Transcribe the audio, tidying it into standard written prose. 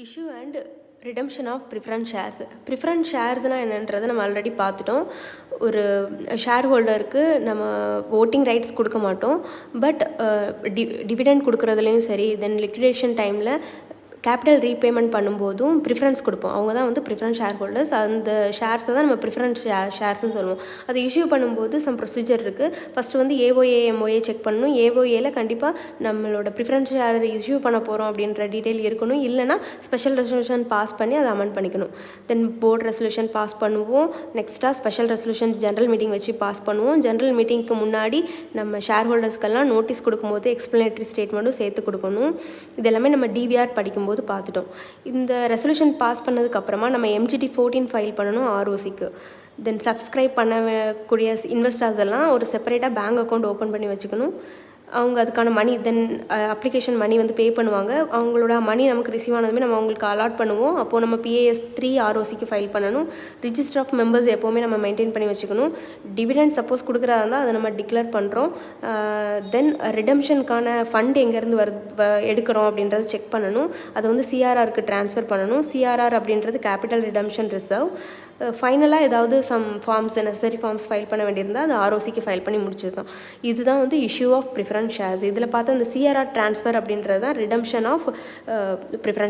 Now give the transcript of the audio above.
Issue and redemption of preference shares. Preference ஷேர்ஸ்னால் என்னன்றதை நம்ம ஆல்ரெடி பார்த்துட்டோம். ஒரு ஷேர் ஹோல்டருக்கு நம்ம ஓட்டிங் ரைட்ஸ் கொடுக்க மாட்டோம். பட் டிவிடெண்ட் கொடுக்குறதுலையும் சரி, தென் லிக்விடேஷன் டைமில் கேபிட்டல் ரீபேமெண்ட் பண்ணும்போதும் ப்ரிஃபரன்ஸ் கொடுப்போம். அவங்க தான் வந்து ப்ரிஃபரன்ஸ் ஷேர் ஹோல்டர்ஸ். அந்த ஷேர்ஸை தான் நம்ம ப்ரிஃபரன்ஸ் ஷேர்ஸ்னு சொல்லுவோம். அது இஷ்யூ பண்ணும்போது ப்ரொசீஜர் இருக்குது. ஃபஸ்ட்டு வந்து ஏஓஏ எம்ஓஏ செக் பண்ணணும். ஏஓஏல கண்டிப்பாக நம்மளோட ப்ரிஃபரன்ஸ் ஷேர் இஷ்யூ பண்ண போகிறோம் அப்படின்ற டீட்டெயில் இருக்கணும். இல்லைனா ஸ்பெஷல் ரெசல்யூஷன் பாஸ் பண்ணி அதை அமெண்ட் பண்ணிக்கணும். தென் போர்ட் ரெசல்யூஷன் பாஸ் பண்ணுவோம். நெக்ஸ்ட்டாக ஸ்பெஷல் ரெசல்யூஷன் ஜென்ரல் மீட்டிங் வச்சு பாஸ் பண்ணுவோம். ஜென்ரல் மீட்டிங்க்கு முன்னாடி நம்ம ஷேர் ஹோல்டர்ஸ்க்கெல்லாம் நோட்டீஸ் கொடுக்கும்போது எக்ஸ்ப்ளனேட்டரி ஸ்டேட்மெண்ட்டும் சேர்த்து கொடுக்கணும். இதெல்லாமே நம்ம டிவிஆர் படிக்கும்போது பார்த்துட்டோம். இந்த ரெசல்யூஷன் பாஸ் பண்ணதுக்கப்புறமா நம்ம MGT 14 ஃபைல் பண்ணணும் ROCக்கு. தென் சப்ஸ்கிரைப் பண்ணக்கூடிய இன்வெஸ்டர்ஸ் எல்லாம் ஒரு செப்பரேட்டாக பேங்க் அக்கௌண்ட் ஓப்பன் பண்ணி வச்சுக்கணும். அவங்க அதுக்கான மணி தென் அப்ளிகேஷன் மணி வந்து பே பண்ணுவாங்க. அவங்களோட மணி நமக்கு ரிசீவ் ஆனதுமே நம்ம அவங்களுக்கு அலாட் பண்ணுவோம். அப்போது நம்ம PAS 3 ROCக்கு ஃபைல் பண்ணணும். ரிஜிஸ்டர் ஆஃப் மெம்பர்ஸ் எப்போவுமே நம்ம மெயின்டைன் பண்ணி வச்சுக்கணும். டிவிடெண்ட் சப்போஸ் கொடுக்குறதா இருந்தால் அதை நம்ம டிக்ளேர் பண்ணுறோம். தென் ரிடம்ஷனுக்கான ஃபண்ட் எங்கேருந்து எடுக்கிறோம் அப்படின்றத செக் பண்ணணும். அதை வந்து CRRக்கு ட்ரான்ஸ்ஃபர் பண்ணணும். CRR அப்படின்றது கேபிட்டல் ரிடம்ஷன் ரிசர்வ். ஃபைனலாக ஏதாவது ஃபார்ம்ஸ் நெசசரி ஃபார்ம்ஸ் ஃபைல் பண்ண வேண்டியிருந்தால் அது ROCக்கு ஃபைல் பண்ணி முடிச்சிருக்கோம். இதுதான் வந்து இஷ்யூ ஆஃப் ப்ரிஃபரன்ஸ் ஷேர்ஸ். இதில் பார்த்தா அந்த CRR ட்ரான்ஸ்ஃபர் அப்படின்றது தான் ரிடம்ஷன் ஆஃப் ப்ரிஃபரன்ஸ்